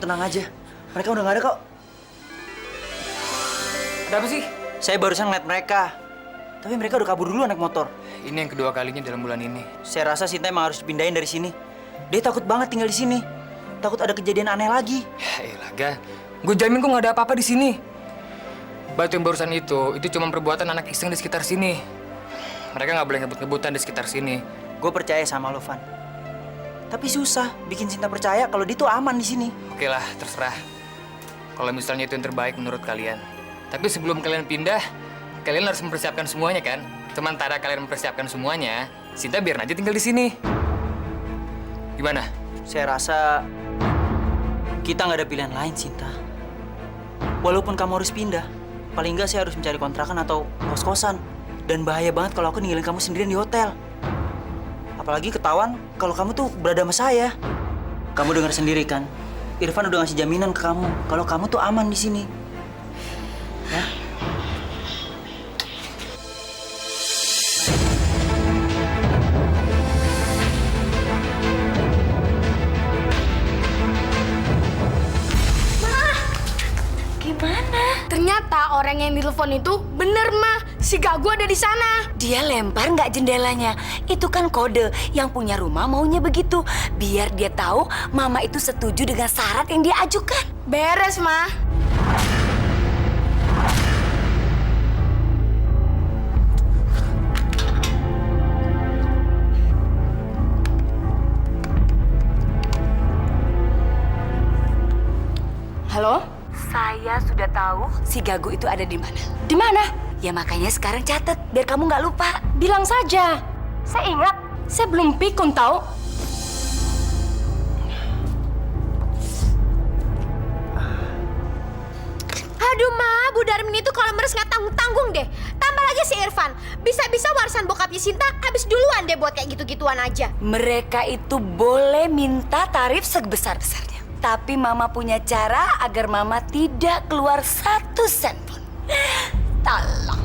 tenang aja. Mereka udah nggak ada kok. Ada apa sih? Saya barusan ngeliat mereka. Tapi mereka udah kabur dulu naik motor. Ini yang kedua kalinya dalam bulan ini. Saya rasa Sinta emang harus dipindahin dari sini. Dia takut banget tinggal di sini. Takut ada kejadian aneh lagi. Ya elah, Ga. Gue jamin kok nggak ada apa-apa di sini. Batu yang barusan itu cuma perbuatan anak iseng di sekitar sini. Mereka nggak boleh ngebut-ngebutan di sekitar sini. Gue percaya sama lo, Van. Tapi susah bikin Sinta percaya kalau dia tuh aman di sini. Oke lah, terserah. Kalau misalnya itu yang terbaik menurut kalian. Tapi sebelum kalian pindah, kalian harus mempersiapkan semuanya kan? Sementara kalian mempersiapkan semuanya, Sinta biar aja tinggal di sini. Gimana? Saya rasa kita nggak ada pilihan lain, Sinta. Walaupun kamu harus pindah, paling nggak saya harus mencari kontrakan atau kos-kosan. Dan bahaya banget kalau aku ninggalin kamu sendirian di hotel. Apalagi ketahuan kalau kamu tuh berada sama saya. Kamu dengar sendiri kan? Irfan udah ngasih jaminan ke kamu kalau kamu tuh aman di sini. Ya? Gimana? Ternyata orang yang ditelepon itu bener, Mah. Si Gagu ada di sana. Dia lempar nggak jendelanya? Itu kan kode yang punya rumah maunya begitu. Biar dia tahu Mama itu setuju dengan syarat yang dia ajukan. Beres, Mah. Halo? Saya sudah tahu si Gagu itu ada di mana. Di mana? Ya makanya sekarang catat biar kamu nggak lupa. Bilang saja. Saya ingat. Saya belum pikun tahu. Aduh, Ma, Bu Darmin itu kalau meres nggak tanggung-tanggung deh. Tambah lagi si Irfan. Bisa-bisa warisan bokapnya Sinta habis duluan deh buat kayak gitu-gituan aja. Mereka itu boleh minta tarif sebesar-besarnya. Tapi Mama punya cara agar Mama tidak keluar 1 sen pun. Tolong.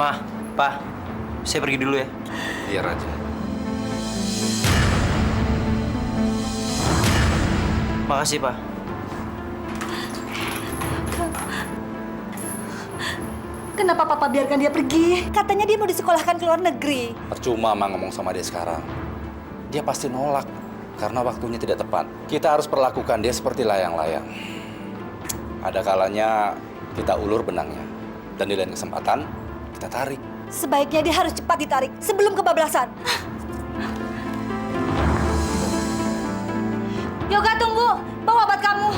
Ma, Pa, saya pergi dulu ya. Iya, Raja. Makasih, Pa. Kenapa Papa biarkan dia pergi? Katanya dia mau disekolahkan ke luar negeri. Percuma Mama ngomong sama dia sekarang. Dia pasti nolak karena waktunya tidak tepat. Kita harus perlakukan dia seperti layang-layang. Ada kalanya kita ulur benangnya. Dan di lain kesempatan, kita tarik. Sebaiknya dia harus cepat ditarik sebelum kebablasan. Yoga, tunggu. Bawa obat kamu.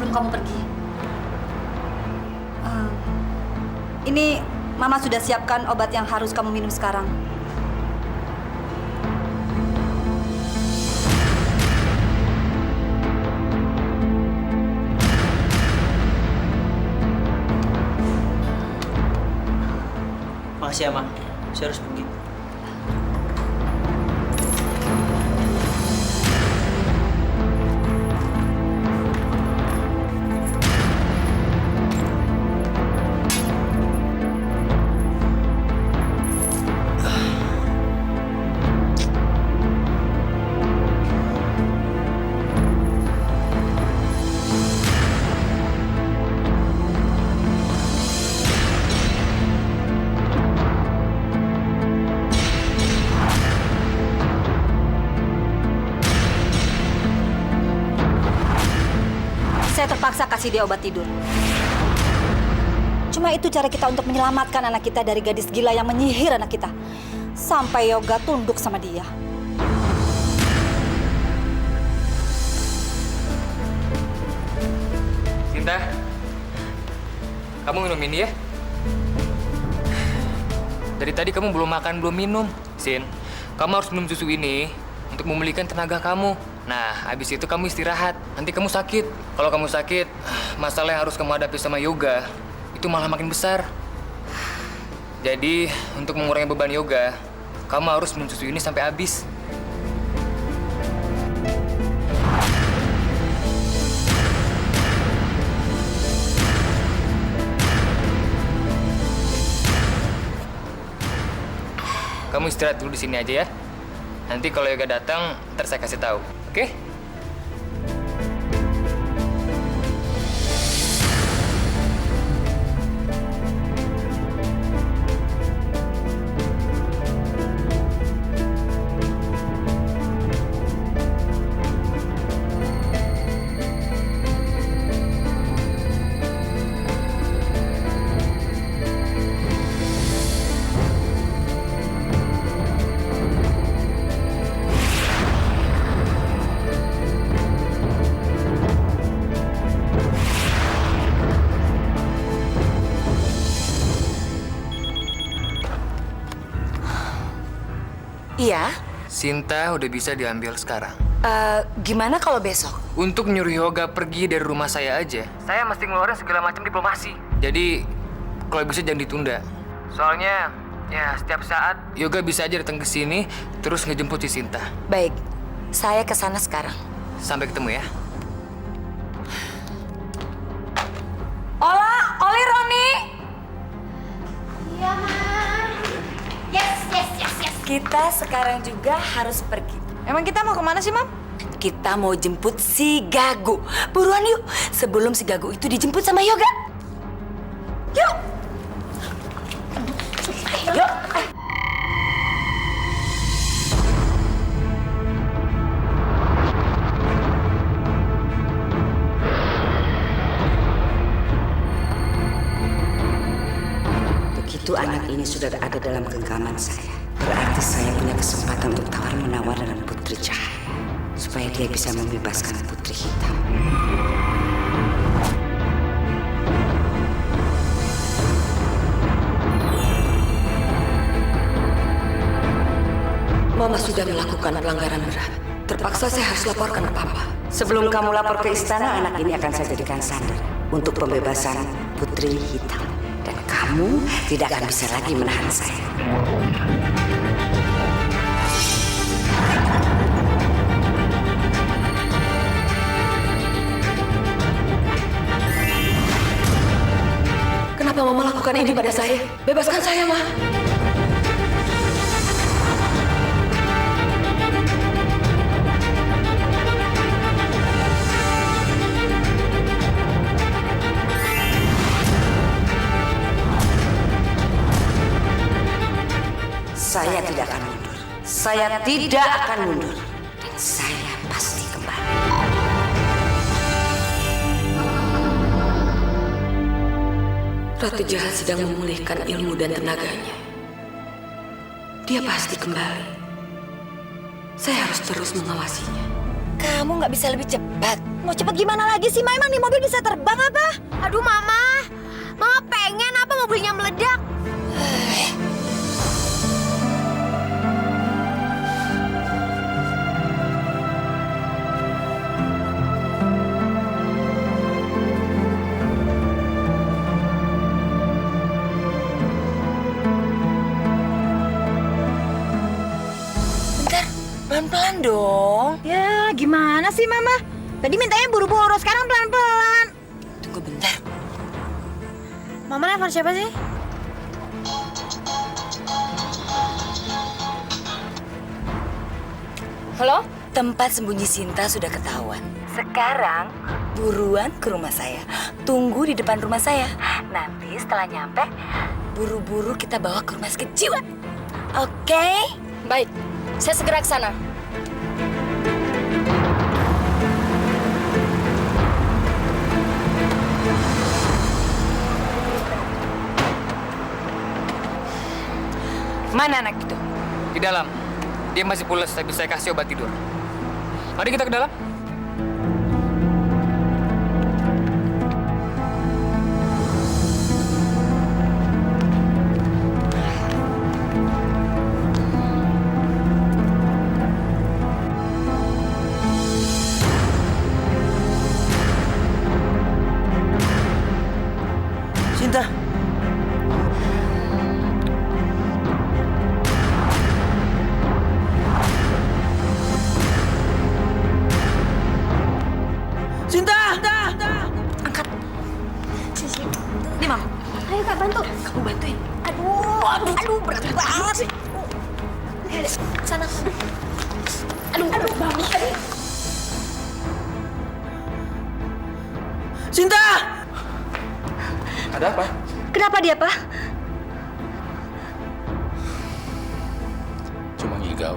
sebelum kamu pergi. Ini Mama sudah siapkan obat yang harus kamu minum sekarang. Makasih ya, Ma. Saya harus pergi. Saya terpaksa kasih dia obat tidur. Cuma itu cara kita untuk menyelamatkan anak kita dari gadis gila yang menyihir anak kita. Sampai Yoga tunduk sama dia. Sinta, kamu minum ini ya. Dari tadi kamu belum makan, belum minum. Sin, kamu harus minum susu ini untuk memulihkan tenaga kamu. Nah, habis itu kamu istirahat. Nanti kamu sakit. Kalau kamu sakit, masalah yang harus kamu hadapi sama Yoga itu malah makin besar. Jadi, untuk mengurangi beban Yoga, kamu harus minum susu ini sampai habis. Kamu istirahat dulu di sini aja ya. Nanti kalau Yoga datang, ntar saya kasih tahu. Oke? Iya. Sinta udah bisa diambil sekarang. Gimana kalau besok? Untuk nyuruh Yoga pergi dari rumah saya aja, saya mesti ngeluarin segala macam diplomasi. Jadi, kalau bisa jangan ditunda. Soalnya, ya setiap saat Yoga bisa aja datang ke sini terus ngejemput si Sinta. Baik, saya ke sana sekarang. Sampai ketemu ya. Ola, Oli, Roni. Iya, Ma. Yes. Kita sekarang juga harus pergi. Emang kita mau kemana sih, Mam? Kita mau jemput si Gago. Buruan yuk, sebelum si Gago itu dijemput sama Yoga. Yuk. Yuk. Begitu anak ini sudah ada dalam genggaman saya, berarti saya punya kesempatan untuk tawar-menawar dengan Putri Cahaya, supaya dia bisa membebaskan Putri Hitam. Mama sudah melakukan pelanggaran berat. Terpaksa saya harus laporkan ke Papa. Sebelum kamu lapor ke istana, anak ini akan saya jadikan sandera untuk pembebasan Putri Hitam. Dan kamu tidak akan bisa lagi menahan saya. Kenapa Mama lakukan ini pada saya? Bebaskan saya, Ma. Saya tidak akan mundur. Saya tidak akan mundur. Dan saya pasti kembali. Ratu Jahat sedang memulihkan ilmu dan tenaganya. Dia pasti kembali. Saya harus terus mengawasinya. Kamu nggak bisa lebih cepat. Mau cepet gimana lagi sih, Ma? Emang nih mobil bisa terbang apa? Aduh Mama, Mama pengen apa mobilnya meledak? Bentar, pelan-pelan dong. Ya, gimana sih, Mama? Tadi mintanya buru-buru, sekarang pelan-pelan. Tunggu bentar. Mama nelfon siapa sih? Halo? Tempat sembunyi Sinta sudah ketahuan. Sekarang buruan ke rumah saya. Tunggu di depan rumah saya. Nanti setelah nyampe, buru-buru kita bawa ke rumah sakit jiwa. Oke? Baik, saya segera ke sana. Mana anak itu? Di dalam. Dia masih pulas, tapi saya kasih obat tidur. Mari kita ke dalam. Sinta. Sinta! Angkat. Nih, Mam. Ayo Kak bantu. Kamu bantuin. Aduh berat banget. Sana. Aduh Mama. Sinta! Ada apa? Kenapa dia, Pak? Cuma ngigau.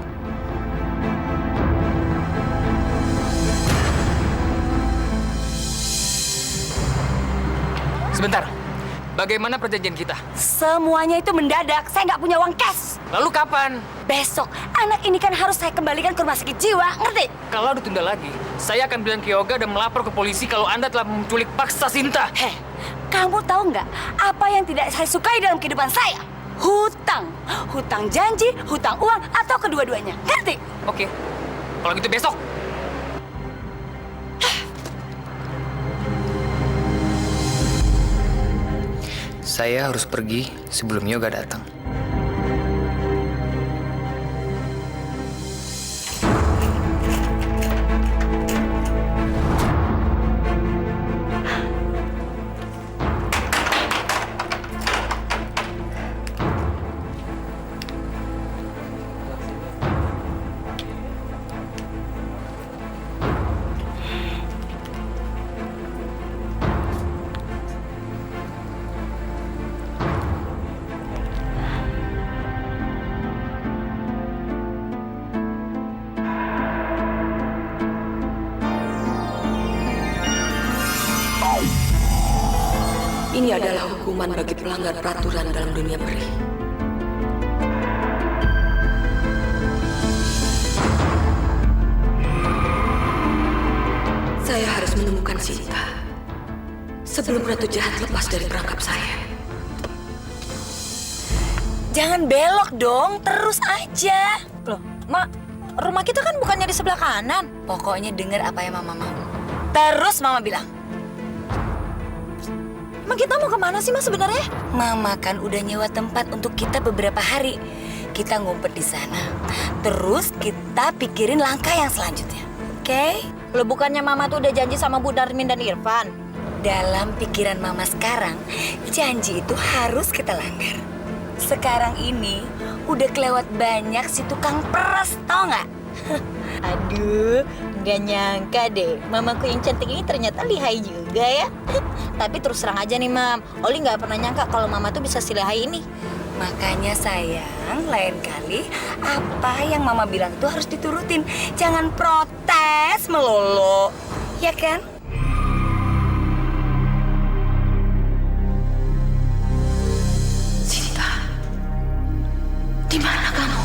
Sebentar. Bagaimana perjanjian kita? Semuanya itu mendadak. Saya nggak punya uang cash. Lalu kapan? Besok, anak ini kan harus saya kembalikan ke rumah sakit jiwa, ngerti? Kalau ditunda lagi, saya akan bilang ke Yoga dan melapor ke polisi kalau Anda telah menculik paksa Sinta. Heh, kamu tahu nggak apa yang tidak saya sukai dalam kehidupan saya? Hutang. Hutang janji, hutang uang, atau kedua-duanya. Ngerti? Oke. Kalau gitu besok. Saya harus pergi sebelum Yoga datang. Ini adalah hukuman bagi pelanggar peraturan dalam dunia peri. Saya harus menemukan Sinta sebelum ratu jahat lepas dari perangkap saya. Jangan belok dong, terus aja. Loh, Mak, rumah kita kan bukannya di sebelah kanan. Pokoknya dengar apa yang Mama mau. Terus Mama bilang. Emang kita mau kemana sih, Mas, sebenarnya? Mama kan udah nyewa tempat untuk kita beberapa hari. Kita ngumpet di sana. Terus kita pikirin langkah yang selanjutnya. Oke? Loh, bukannya Mama tuh udah janji sama Bu Darmin dan Irfan? Dalam pikiran Mama sekarang, janji itu harus kita langgar. Sekarang ini udah kelewat banyak si tukang peres, tau nggak? Aduh, nggak nyangka deh. Mamaku yang cantik ini ternyata lihai juga ya. Tapi terus terang aja nih, Mam. Oli nggak pernah nyangka kalau Mama tuh bisa selihai ini. Makanya sayang, lain kali apa yang Mama bilang tuh harus diturutin. Jangan protes melulu, ya kan? Sinta, di mana kamu?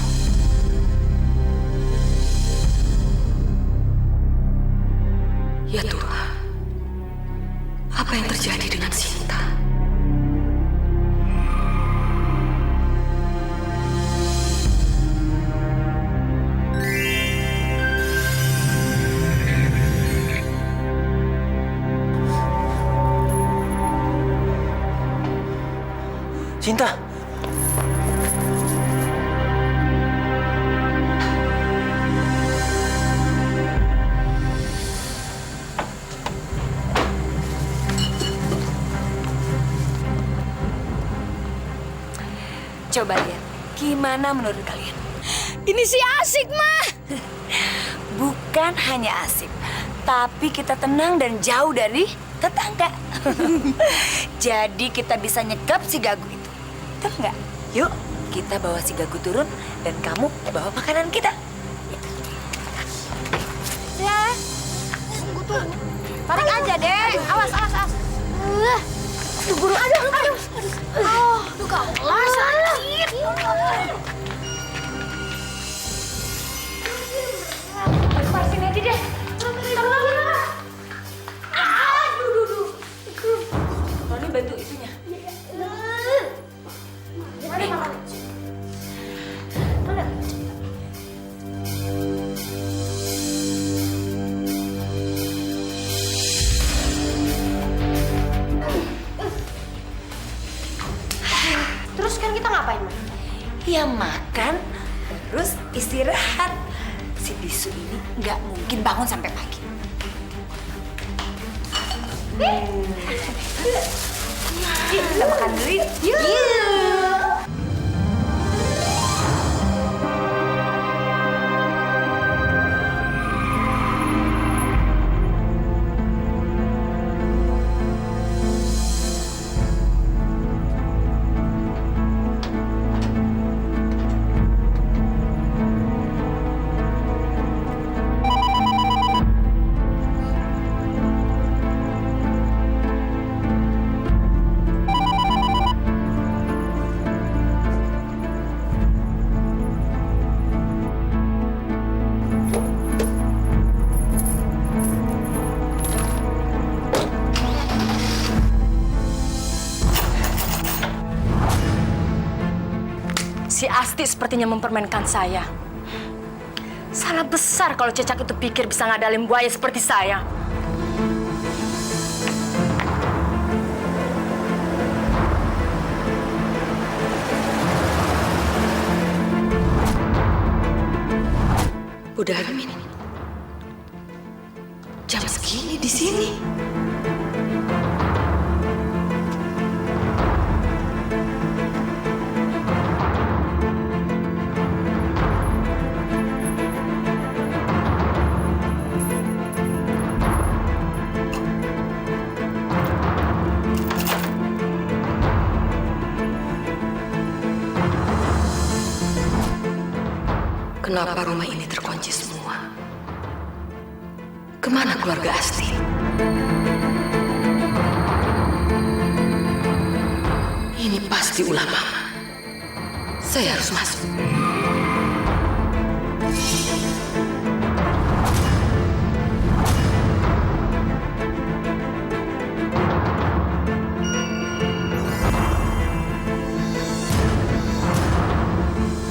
Cinta. Coba lihat, gimana menurut kalian? Ini sih asik, mah. Bukan hanya asik, tapi kita tenang dan jauh dari tetangga. Jadi kita bisa nyekap si Gagu itu. Betul nggak? Yuk, kita bawa si Gagu turun dan kamu bawa makanan kita. Ya, tunggu. Tarik aja deh. Awas. Tuh guru, aduh. Oh, gak sakit. Lepasin aja deh. Taruh lagi. Aduh. Roni bantu itunya. Mana? Terus kan kita ngapain, Ma? Ya makan, terus istirahat. Si bisu ini nggak mungkin bangun sampai pagi. Kita makan dulu yuk. Si Asti sepertinya mempermainkan saya. Salah besar kalau Cecak itu pikir bisa ngadalin buaya seperti saya. Bu Darmin, jam segini di sini. Kenapa rumah ini terkunci semua? Kemana keluarga Asti? Ini pasti ulah Mama. Saya harus masuk.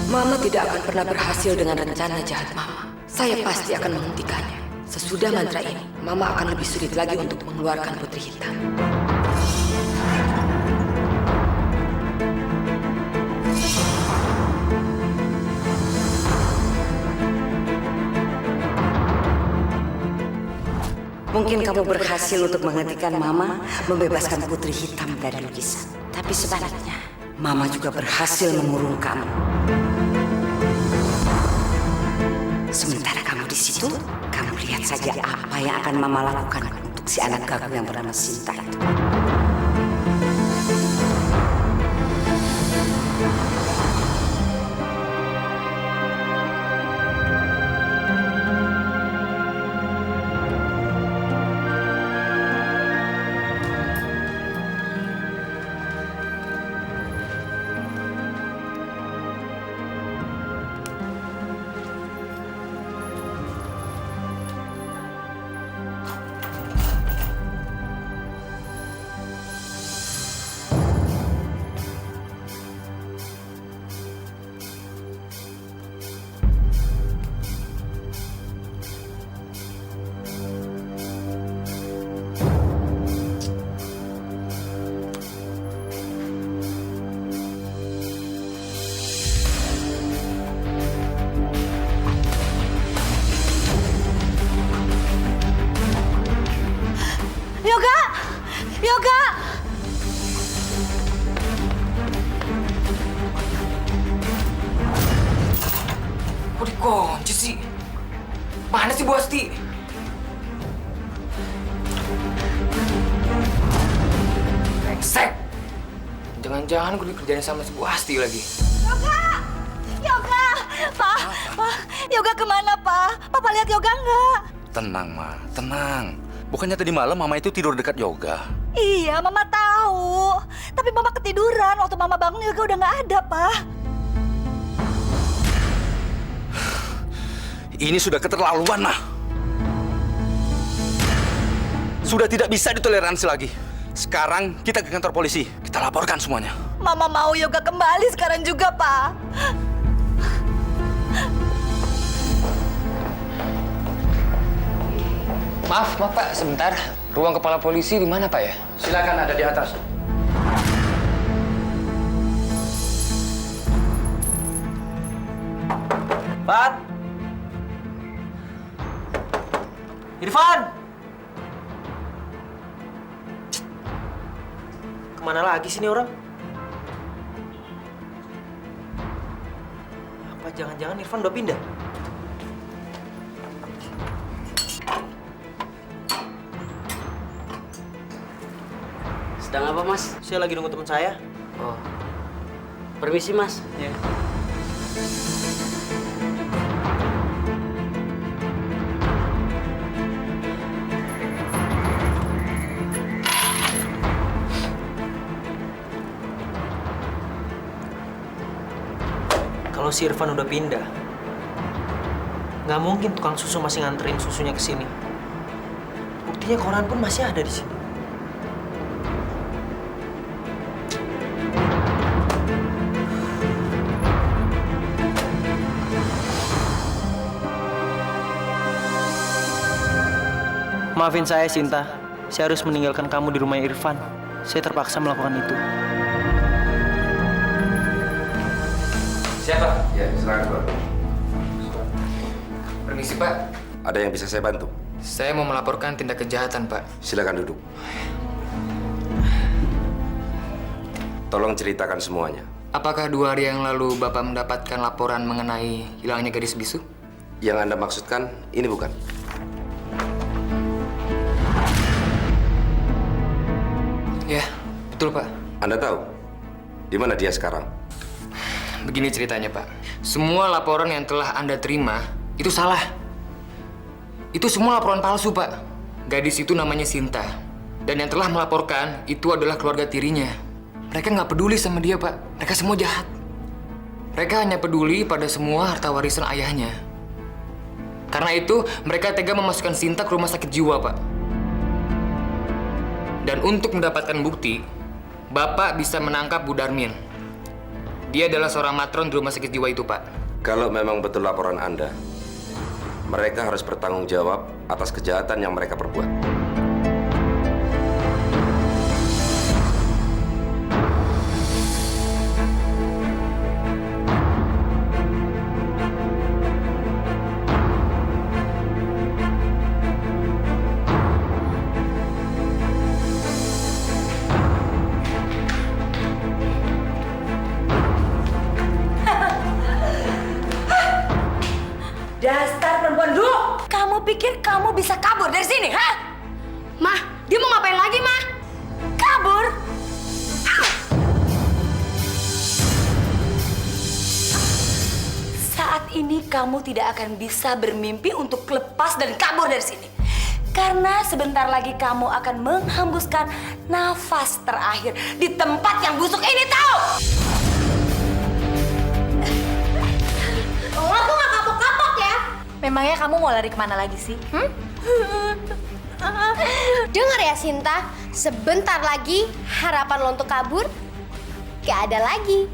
Mama tidak akan pernah berhasil dengan rencana jahat Mama. Saya pasti akan menghentikannya. Sesudah mantra ini, Mama akan lebih sulit lagi untuk mengeluarkan Putri Hitam. Mungkin kamu berhasil untuk menghentikan Mama membebaskan Putri Hitam dari lukisan. Tapi sebaliknya, Mama juga berhasil mengurung kamu. Sementara kamu di situ, kamu lihat saja apa yang akan Mama lakukan untuk si anak Gagu yang bernama Sinta itu. dikunci sih? Mana sih Bu Asti? Brengsek! Jangan-jangan gue dikerjain sama si Bu Asti lagi. Yoga! Pak, Yoga kemana, Pak? Papa lihat Yoga nggak? Tenang, Ma. Tenang. Bukannya tadi malam Mama itu tidur dekat Yoga? Iya, Mama tahu. Tapi Mama ketiduran. Waktu Mama bangun Yoga udah nggak ada, Pak. Ini sudah keterlaluan, Ma. Sudah tidak bisa ditoleransi lagi. Sekarang kita ke kantor polisi. Kita laporkan semuanya. Mama mau Yoga kembali sekarang juga, Pak. Maaf Pak, sebentar. Ruang kepala polisi di mana Pak ya? Silakan, ada di atas. Irfan! Irfan! Kemana lagi sih ini orang? Apa jangan-jangan Irfan udah pindah? Sedang apa, Mas? Saya lagi nunggu teman saya. Oh. Permisi, Mas. Ya. Kalau si Irfan udah pindah, nggak mungkin tukang susu masih nganterin susunya ke sini. Buktinya koran pun masih ada di sini. Maafin saya, Sinta. Saya harus meninggalkan kamu di rumah Irfan. Saya terpaksa melakukan itu. Siapa? Ya, silakan, Pak. Permisi Pak, Ada yang bisa saya bantu? saya mau melaporkan tindak kejahatan Pak. Silakan duduk. Tolong ceritakan semuanya. Apakah 2 hari yang lalu Bapak mendapatkan laporan mengenai hilangnya gadis bisu? Yang Anda maksudkan ini bukan? Ya, betul Pak. Anda tahu di mana dia sekarang? Begini ceritanya Pak. Semua laporan yang telah Anda terima itu salah. Itu semua laporan palsu Pak. Gadis itu namanya Sinta. Dan yang telah melaporkan itu adalah keluarga tirinya. Mereka nggak peduli sama dia Pak. Mereka semua jahat. Mereka hanya peduli pada semua harta warisan ayahnya. Karena itu mereka tega memasukkan Sinta ke rumah sakit jiwa Pak. Dan untuk mendapatkan bukti, Bapak bisa menangkap Bu Darmin. Dia adalah seorang matron di rumah sakit jiwa itu, Pak. Kalau memang betul laporan Anda, mereka harus bertanggung jawab atas kejahatan yang mereka perbuat. Dasar perempuan dulu. Kamu pikir kamu bisa kabur dari sini, ha? Mah, dia mau ngapain lagi, Mah? Kabur? Saat ini kamu tidak akan bisa bermimpi untuk lepas dan kabur dari sini. Karena sebentar lagi kamu akan menghembuskan nafas terakhir di tempat yang busuk ini, tahu? Lo tuh gak kapok-kapok ya? Memangnya kamu mau lari kemana lagi sih? Dengar ya, Sinta. Sebentar lagi harapan lo untuk kabur gak ada lagi.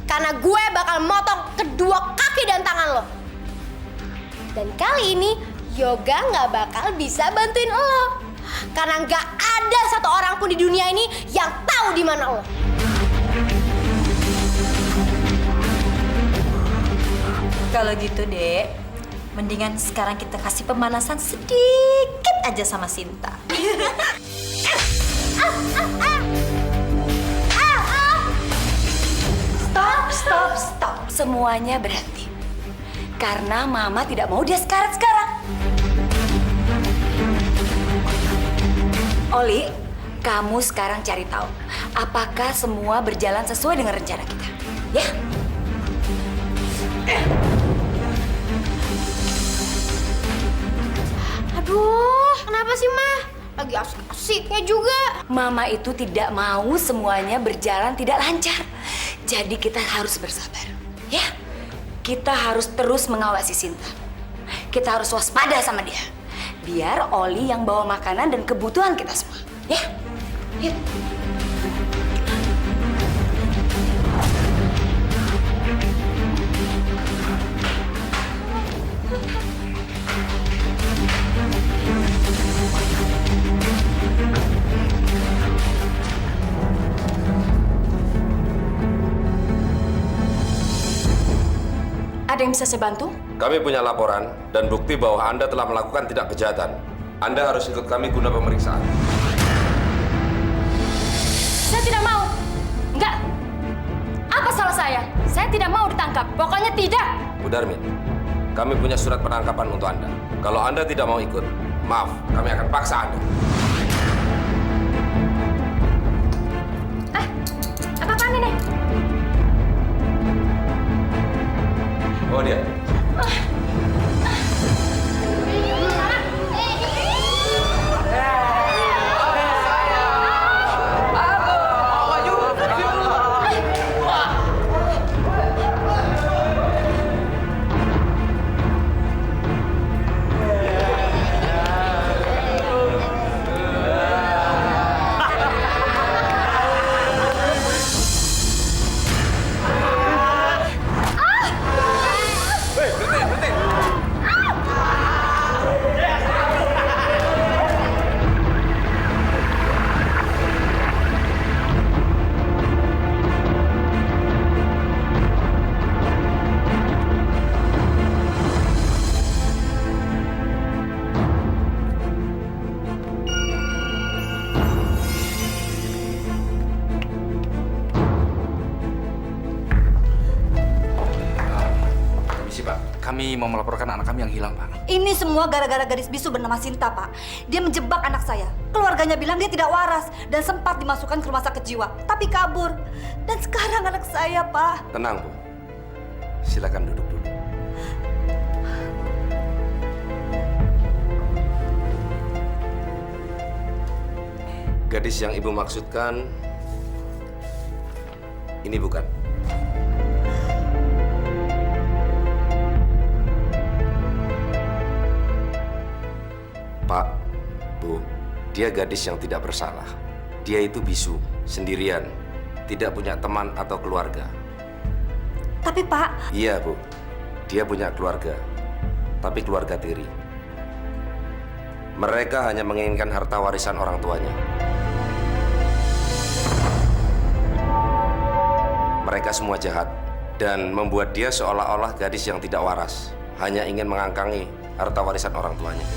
Karena gue bakal motong kedua kaki dan tangan lo. Dan kali ini Yoga gak bakal bisa bantuin lo. Karena gak ada satu orang pun di dunia ini yang tahu di mana lo. Kalau gitu, Dek, mendingan sekarang kita kasih pemanasan sedikit aja sama Sinta. Stop. Semuanya berhenti. Karena Mama tidak mau dia sekarang. Oli, kamu sekarang cari tahu apakah semua berjalan sesuai dengan rencana kita. Ya? Aduh, kenapa sih, Ma? Lagi asik-asiknya juga. Mama itu tidak mau semuanya berjalan tidak lancar. Jadi kita harus bersabar. Ya? Kita harus terus mengawasi Sinta. Kita harus waspada sama dia. Biar Oli yang bawa makanan dan kebutuhan kita semua. Ya? Yuk. Ada yang bisa saya bantu? Kami punya laporan dan bukti bahwa Anda telah melakukan tindak kejahatan. Anda harus ikut kami guna pemeriksaan. Saya tidak mau. Enggak. Apa salah saya? Saya tidak mau ditangkap. Pokoknya tidak. Bu Darmin, kami punya surat penangkapan untuk Anda. Kalau Anda tidak mau ikut, maaf, kami akan paksa Anda. Apa-apaan ini? Oh dia. Kami mau melaporkan anak kami yang hilang, Pak. Ini semua gara-gara gadis bisu bernama Sinta, Pak. Dia menjebak anak saya. Keluarganya bilang dia tidak waras dan sempat dimasukkan ke rumah sakit jiwa, tapi kabur. Dan sekarang anak saya, Pak. Tenang, Bu. Silakan duduk dulu. Gadis yang Ibu maksudkan ini bukan? Pak, Bu, dia gadis yang tidak bersalah. Dia itu bisu, sendirian, tidak punya teman atau keluarga. Tapi, Pak... Iya, Bu. Dia punya keluarga, tapi keluarga tiri. Mereka hanya menginginkan harta warisan orang tuanya. Mereka semua jahat dan membuat dia seolah-olah gadis yang tidak waras, hanya ingin mengangkangi harta warisan orang tuanya.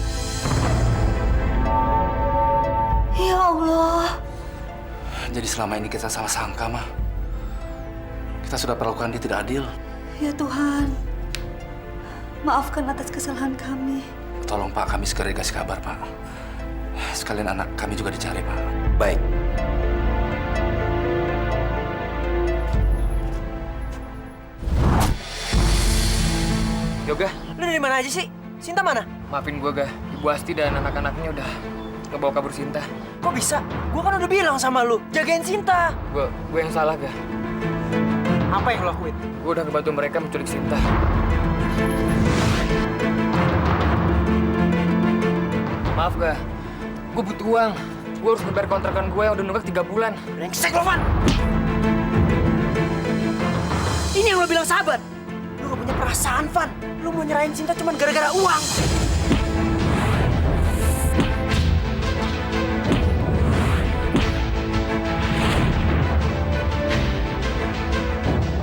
Ya Allah. Jadi selama ini kita salah sangka, Ma. Kita sudah perlakukan dia tidak adil. Ya Tuhan. Maafkan atas kesalahan kami. Tolong, Pak, kami segera dikasih kabar, Pak. Sekalian anak kami juga dicari, Pak. Baik. Yoga, Lu dari mana aja sih? Sinta mana? maafin gue, Ga. Ibu Asti dan anak-anaknya udah ngebawa kabur Sinta. Kok bisa? Gua kan udah bilang sama lu, jagain Sinta. Gue yang salah, Ga. Apa yang lo lakuin? Gue udah ngebantu mereka menculik Sinta. Maaf, Ga. Gue butuh uang. Gue harus ngebayar kontrakan gue yang udah nunggak 3 bulan. Brengsek lo, Van! Ini yang lo bilang sahabat. Lu gak punya perasaan, Van. Lu mau nyerahin Sinta cuma gara-gara uang.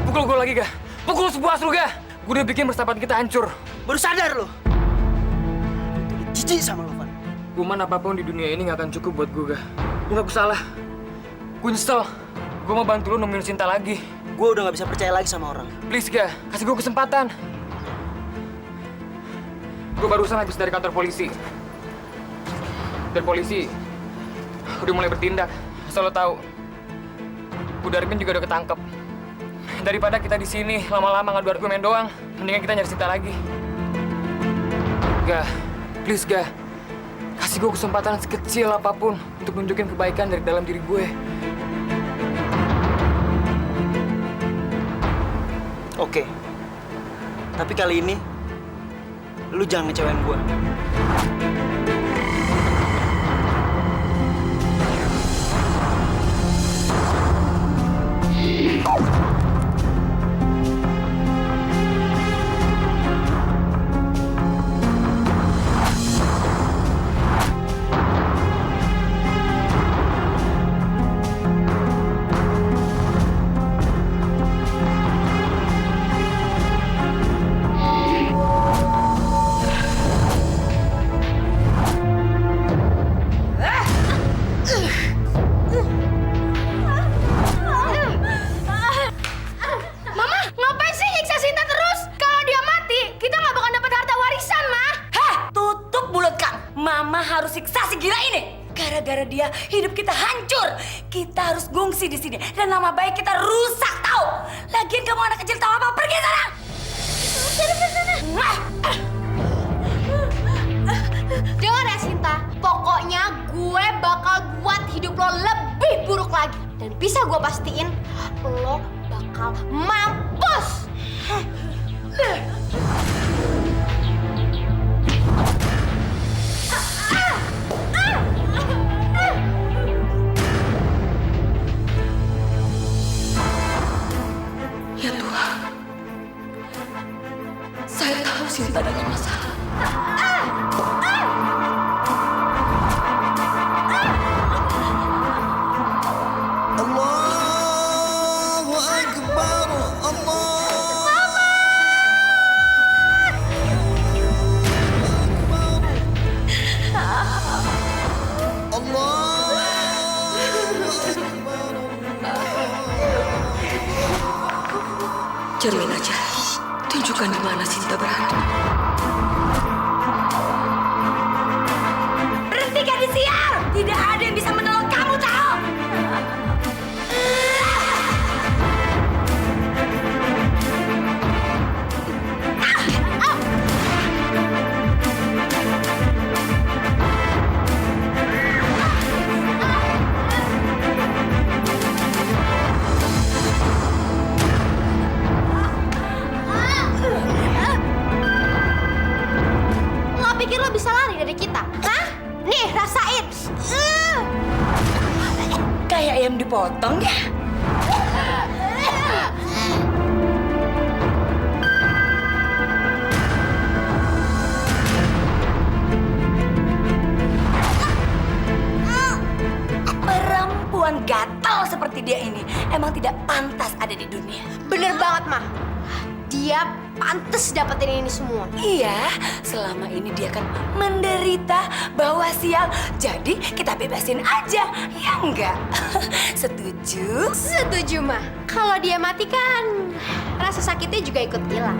Pukul gue lagi, Ga. Pukul sepuas lu, Ga. Gue udah bikin persahabatan kita hancur. Baru sadar lo. Jijik sama lo, Van. Kuman apapun di dunia ini gak akan cukup buat gue, Ga. Gue gak bersalah. Gue nyesel. Gue mau bantu lu nemuin Sinta lagi. Gue udah gak bisa percaya lagi sama orang. Please, Ga. Kasih gue kesempatan. Gue barusan habis dari kantor polisi. Dan polisi udah mulai bertindak. Asal lo tahu, Bu Darmin juga udah ketangkep. Daripada kita di sini lama-lama ngadu argumen doang, mendingan kita nyari Sinta lagi. Ga, please Ga, kasih gue kesempatan sekecil apapun untuk nunjukin kebaikan dari dalam diri gue. Oke. Tapi kali ini, lu jangan ngecewain gua. Mama, ngapain sih nyiksa Sinta terus? Kalau dia mati, kita nggak bakal dapat harta warisan, Ma. Heh, tutup mulut kamu. Mama harus siksa si gila ini. Gara-gara dia, hidup kita hancur. Kita harus gengsi di sini dan nama baik kita rusak, tahu? Lagian kamu anak kecil tahu apa? Pergi sana. Dengar ya, Sinta. Pokoknya gue bakal buat hidup lo lebih buruk lagi. Dan bisa gue pastiin, lo bakal mampus. Ya Tuhan, saya tahu Sinta dalam masalah. Allahu Akbar, Cermin aja, tunjukkan di mana Sinta berada. Berhentikan di sial. Tidak ada yang bisa menolong kamu, tahu? Lo pikir lo bisa lari dari kita? Hah? Nih, rasain. Kayak ayam dipotong ya. Perempuan gatal seperti dia ini emang tidak pantas ada di dunia. Bener banget, Ma. Dia pantes dapetin ini semua. Iya, selama ini dia kan menderita, bawa sial. Jadi kita bebasin aja, ya enggak? Setuju? Setuju, Ma. Kalau dia mati kan, rasa sakitnya juga ikut hilang.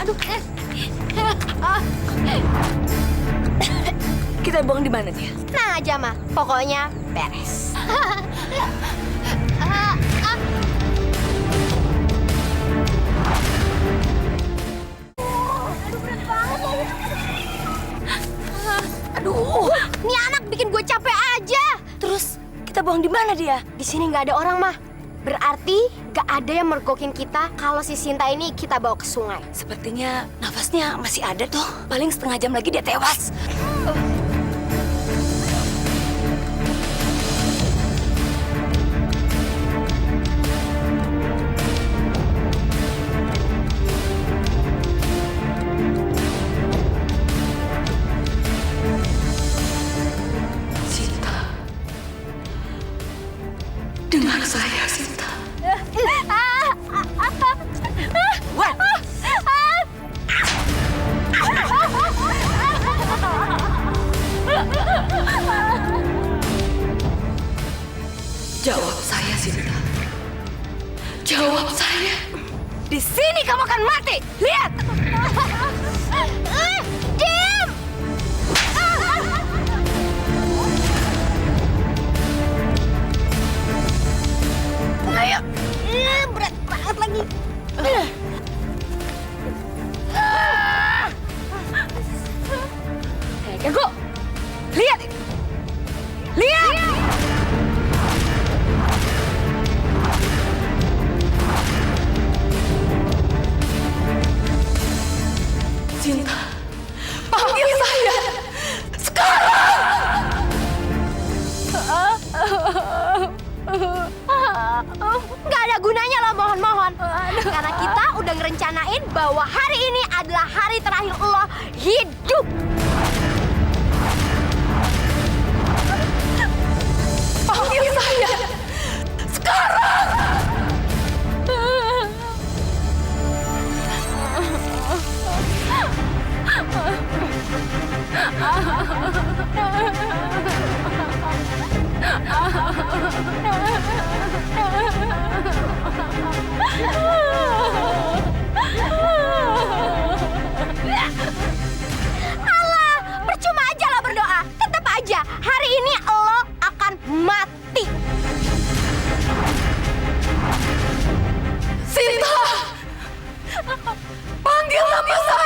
Aduh. Kita buang di mana dia? Tenang aja, Ma. Pokoknya beres. Aduh, ini anak bikin gue capek aja. Terus kita buang di mana dia? Di sini nggak ada orang, Mah. Berarti nggak ada yang mergokin kita kalau si Sinta ini kita bawa ke sungai. Sepertinya nafasnya masih ada tuh. Paling setengah jam lagi dia tewas. Sinta, dengar saya, Sinta. What? Sini kamu akan mati. Lihat. Diam! Ayo. Berat banget lagi. Ganggu. Lihat ini. Lihat. Cinta, panggil saya sekarang. Nggak ada gunanya lo mohon-mohon. Karena kita udah ngerencanain bahwa hari ini adalah hari terakhir lo hidup. Panggil saya sekarang. Alah, percuma aja lo berdoa. Tetap aja, hari ini lo akan mati. Sinta, panggil nama saya.